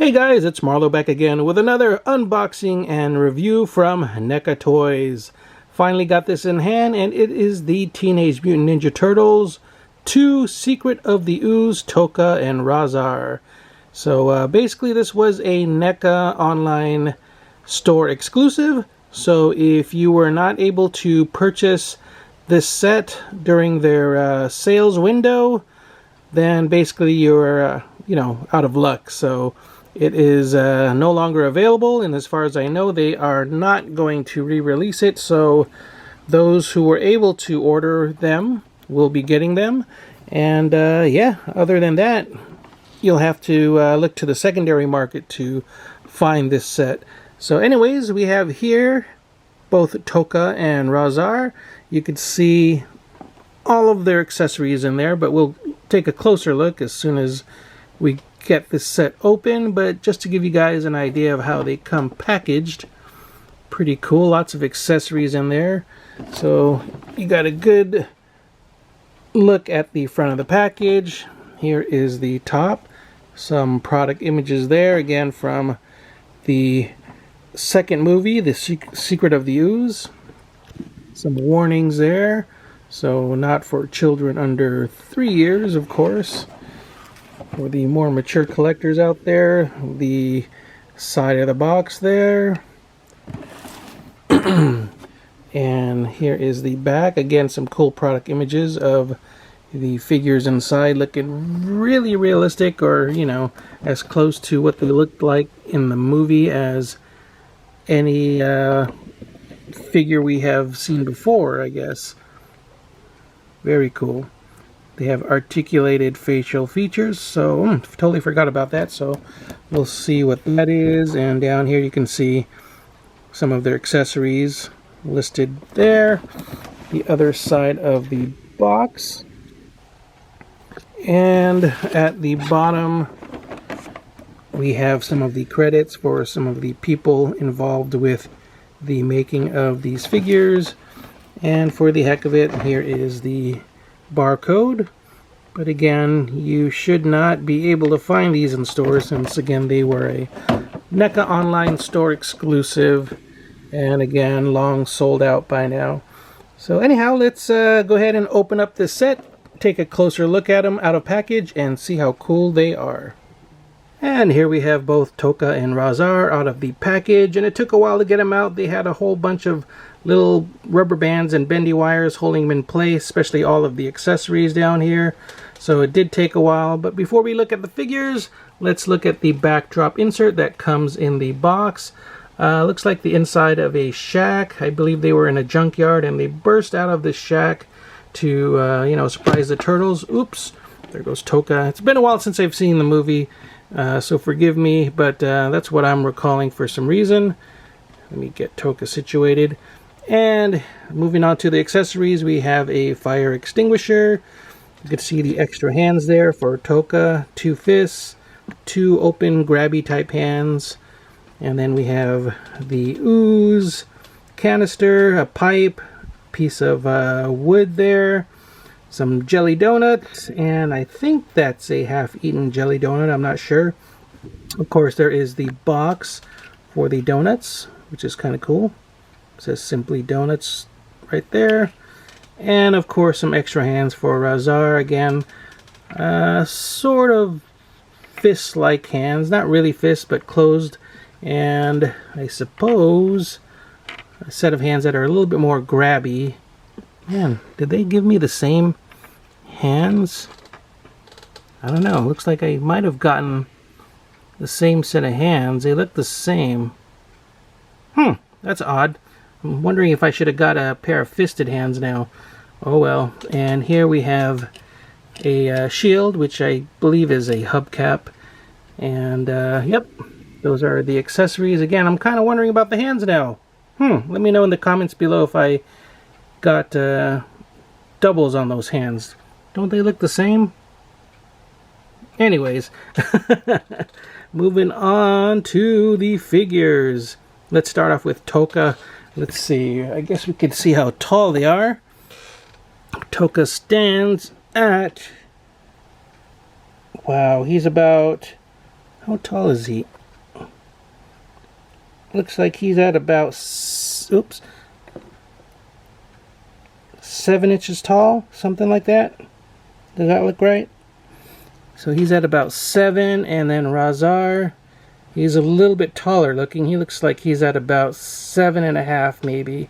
Hey guys, it's Marlo back again with another unboxing and review from Neca Toys. Finally got this in hand, and it is the Teenage Mutant Ninja Turtles 2 Secret of the Ooze, TOKKA and RAHZAR. So basically this was a Neca online store exclusive. So if you were not able to purchase this set during their sales window, then basically you're out of luck. So it is no longer available, and as far as I know, they are not going to re-release it. So those who were able to order them will be getting them. And yeah, other than that, you'll have to look to the secondary market to find this set. So anyways, we have here both TOKKA and RAHZAR. You can see all of their accessories in there, but we'll take a closer look as soon as we get this set open. But just to give you guys an idea of how they come packaged, pretty cool. Lots of accessories in there. So you got a good look at the front of the package. Here is the top. Some product images there, again from the second movie, The Secret of the Ooze. Some warnings there. So not for children under 3 years, of course. For the more mature collectors out there, the side of the box there. And here is the back. Again, some cool product images of the figures inside, looking really realistic, or as close to what they looked like in the movie as any figure we have seen before, I guess. Very cool. They have articulated facial features, so totally forgot about that. So we'll see what that is. And down here you can see some of their accessories listed there. The other side of the box. And at the bottom we have some of the credits for some of the people involved with the making of these figures. And for the heck of it, here is the barcode. But again, you should not be able to find these in stores, since again they were a NECA online store exclusive, and again long sold out by now. So anyhow, let's go ahead and open up this set, take a closer look at them out of package, and see how cool they are. And here we have both TOKKA and RAHZAR out of the package, and it took a while to get them out. They had a whole bunch of little rubber bands and bendy wires holding them in place, especially all of the accessories down here. So it did take a while. But before we look at the figures, let's look at the backdrop insert that comes in the box. Looks like the inside of a shack. I believe they were in a junkyard and they burst out of the shack to surprise the turtles. Oops, there goes TOKKA. It's been a while since I've seen the movie, so forgive me, but that's what I'm recalling for some reason. Let me get TOKKA situated. And moving on to the accessories, we have a fire extinguisher. You can see the extra hands there for TOKKA, 2 fists, 2 open grabby type hands. And then we have the ooze canister, a pipe, piece of wood there, some jelly donuts, and I think that's a half-eaten jelly donut, I'm not sure. Of course, there is the box for the donuts, which is kind of cool. It says Simply Donuts right there. And of course some extra hands for RAHZAR. Again, sort of fist-like hands, not really fists, but closed. And I suppose a set of hands that are a little bit more grabby. Man, did they give me the same hands? I don't know. Looks like I might have gotten the same set of hands. They look the same. That's odd. I'm wondering if I should have got a pair of fisted hands now. Oh well. And here we have a shield, which I believe is a hubcap. And yep, those are the accessories. Again, I'm kind of wondering about the hands now. Let me know in the comments below if I got doubles on those hands. Don't they look the same? Anyways, moving on to the figures. Let's start off with TOKKA. Let's see, I guess we can see how tall they are. TOKKA stands at, wow, he's about How tall is he? Looks like he's at about, oops, 7 inches tall, something like that. Does that look right? So he's at about 7, and then RAHZAR, he's a little bit taller looking. He looks like he's at about 7.5 maybe.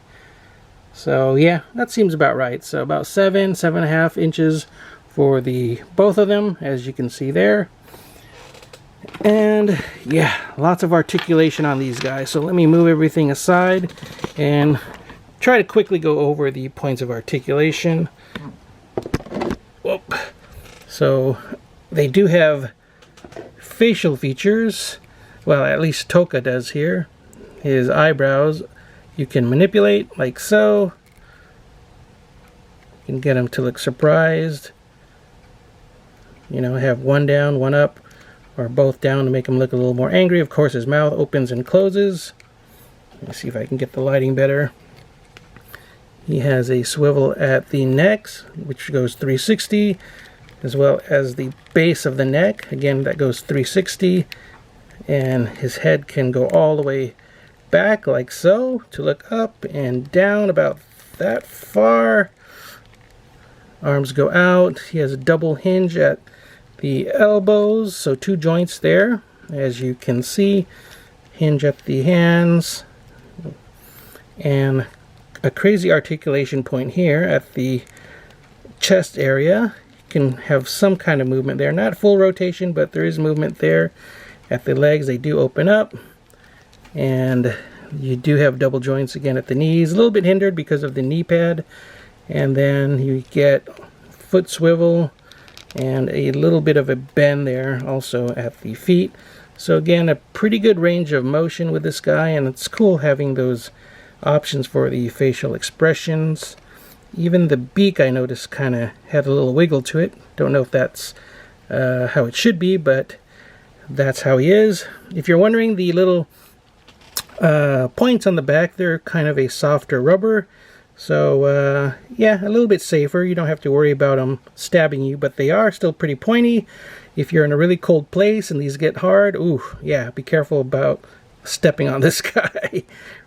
So yeah, that seems about right. So about 7.5 inches for the both of them, as you can see there. And yeah, lots of articulation on these guys. So let me move everything aside and try to quickly go over the points of articulation. Whoop. So they do have facial features. Well, at least TOKKA does here. His eyebrows you can manipulate like so. You can get him to look surprised. You know, have one down, one up, or both down to make him look a little more angry. Of course, his mouth opens and closes. Let me see if I can get the lighting better. He has a swivel at the neck, which goes 360, as well as the base of the neck. Again, that goes 360. And his head can go all the way back like so to look up and down about that far. Arms go out. He has a double hinge at the elbows, so 2 joints there, as you can see. Hinge at the hands, and a crazy articulation point here at the chest area. You can have some kind of movement there, not full rotation, but there is movement there. At the legs, they do open up, and you do have double joints again at the knees, a little bit hindered because of the knee pad, and then you get foot swivel and a little bit of a bend there also at the feet. So again, a pretty good range of motion with this guy, and it's cool having those options for the facial expressions. Even the beak, I noticed, kind of had a little wiggle to it. Don't know if that's how it should be, but that's how he is. If you're wondering, the little points on the back, they're kind of a softer rubber. So yeah, a little bit safer. You don't have to worry about them stabbing you, but they are still pretty pointy. If you're in a really cold place and these get hard, ooh, yeah, be careful about stepping on this guy.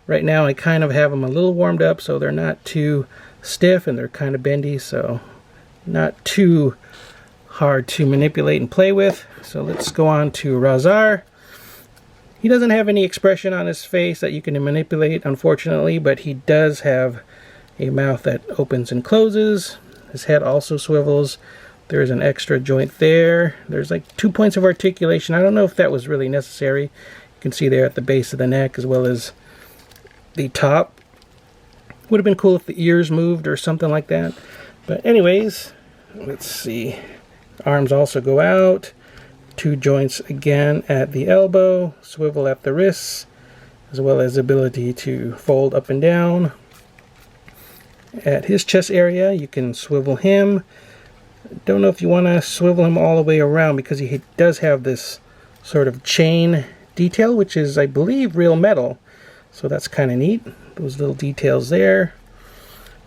Right now I kind of have them a little warmed up so they're not too stiff, and they're kind of bendy, so not too hard to manipulate and play with. So let's go on to RAHZAR. He doesn't have any expression on his face that you can manipulate, unfortunately, but he does have a mouth that opens and closes. His head also swivels. There's an extra joint there. There's like 2 points of articulation. I don't know if that was really necessary. You can see there at the base of the neck as well as the top. Would have been cool if the ears moved or something like that. But anyways, let's see. Arms also go out. 2 joints again at the elbow. Swivel at the wrists, as well as the ability to fold up and down. At his chest area, you can swivel him. Don't know if you want to swivel him all the way around, because he does have this sort of chain detail, which is, I believe, real metal. So that's kind of neat. Those little details there.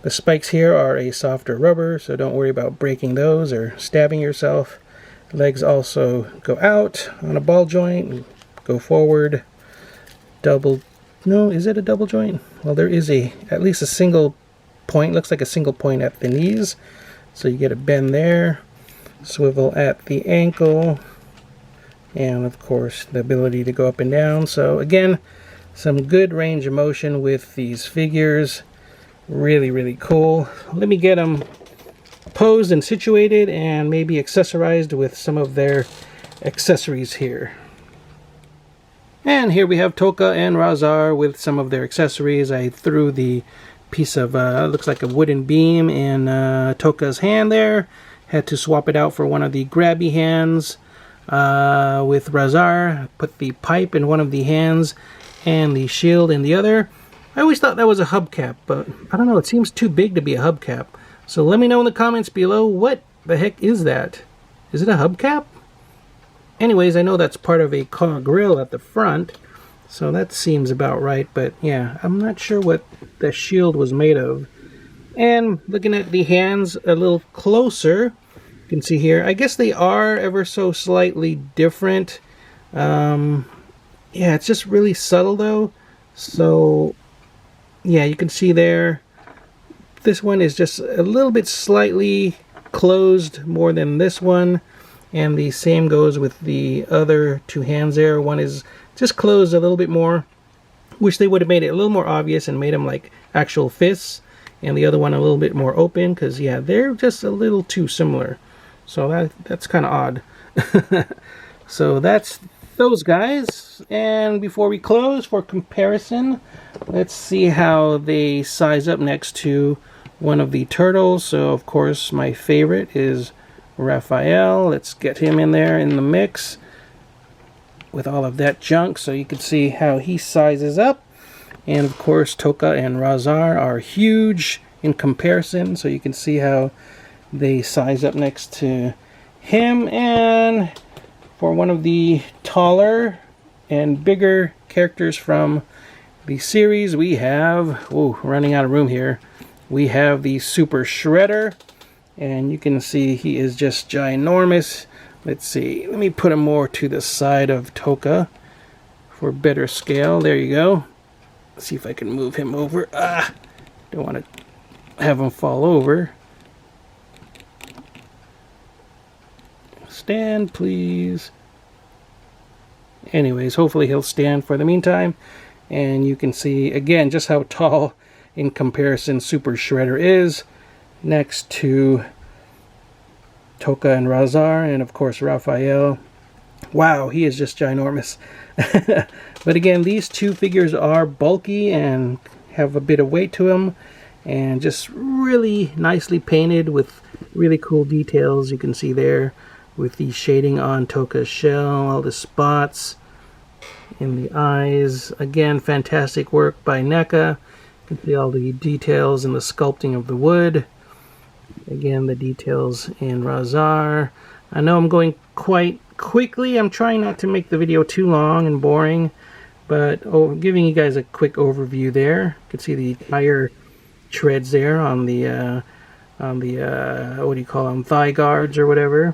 The spikes here are a softer rubber, so don't worry about breaking those or stabbing yourself. Legs also go out on a ball joint and go forward. Double, no, is it a double joint? Well, there is at least a single point, looks like a single point at the knees, so you get a bend there. Swivel at the ankle, and of course the ability to go up and down. So again, some good range of motion with these figures. Really, really cool. Let me get them posed and situated and maybe accessorized with some of their accessories here. And here we have TOKKA and RAHZAR with some of their accessories. I threw the piece of looks like a wooden beam in TOKKA's hand there. Had to swap it out for one of the grabby hands with RAHZAR. Put the pipe in one of the hands and the shield in the other. I always thought that was a hubcap, but I don't know, it seems too big to be a hubcap. So let me know in the comments below, what the heck is that? Is it a hubcap? Anyways, I know that's part of a car grill at the front, so that seems about right, but yeah, I'm not sure what the shield was made of. And looking at the hands a little closer, you can see here, I guess they are ever so slightly different. Yeah, it's just really subtle though. So yeah, you can see there, this one is just a little bit slightly closed more than this one, and the same goes with the other two hands there. One is just closed a little bit more. Wish they would have made it a little more obvious and made them like actual fists, and the other one a little bit more open, because yeah, they're just a little too similar. So that's kind of odd. So that's those guys. And before we close, for comparison, let's see how they size up next to one of the turtles. So of course my favorite is Raphael. Let's get him in there in the mix with all of that junk so you can see how he sizes up. And of course TOKKA and RAHZAR are huge in comparison, so you can see how they size up next to him. And for one of the taller and bigger characters from the series, we have, running out of room here, we have the Super Shredder, and you can see he is just ginormous. Let's see, let me put him more to the side of TOKKA for better scale. There you go. Let's see if I can move him over. Don't want to have him fall over. Stand, please. Anyways, hopefully he'll stand for the meantime. And you can see again just how tall in comparison Super Shredder is next to TOKKA and RAHZAR, and of course Raphael. Wow, he is just ginormous. But again, these two figures are bulky and have a bit of weight to them, and just really nicely painted with really cool details. You can see there with the shading on TOKKA's shell, all the spots in the eyes. Again, fantastic work by Neca. You can see all the details in the sculpting of the wood. Again, the details in RAHZAR. I know I'm going quite quickly. I'm trying not to make the video too long and boring, but giving you guys a quick overview there. You can see the tire treads there on the what do you call them, thigh guards or whatever.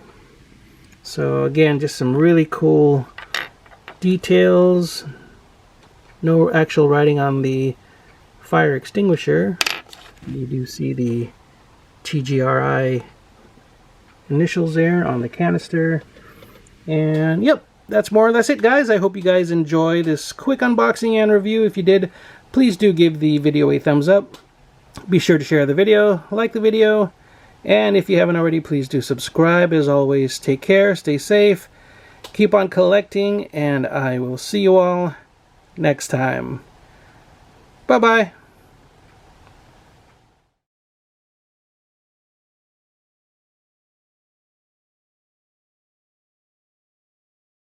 So again, just some really cool details. No actual writing on the fire extinguisher. You do see the TGRI initials there on the canister. And yep, that's more or less it, guys. I hope you guys enjoy this quick unboxing and review. If you did, please do give the video a thumbs up. Be sure to share the video, like the video, and if you haven't already, please do subscribe. As always, take care, stay safe, keep on collecting, and I will see you all next time. Bye-bye.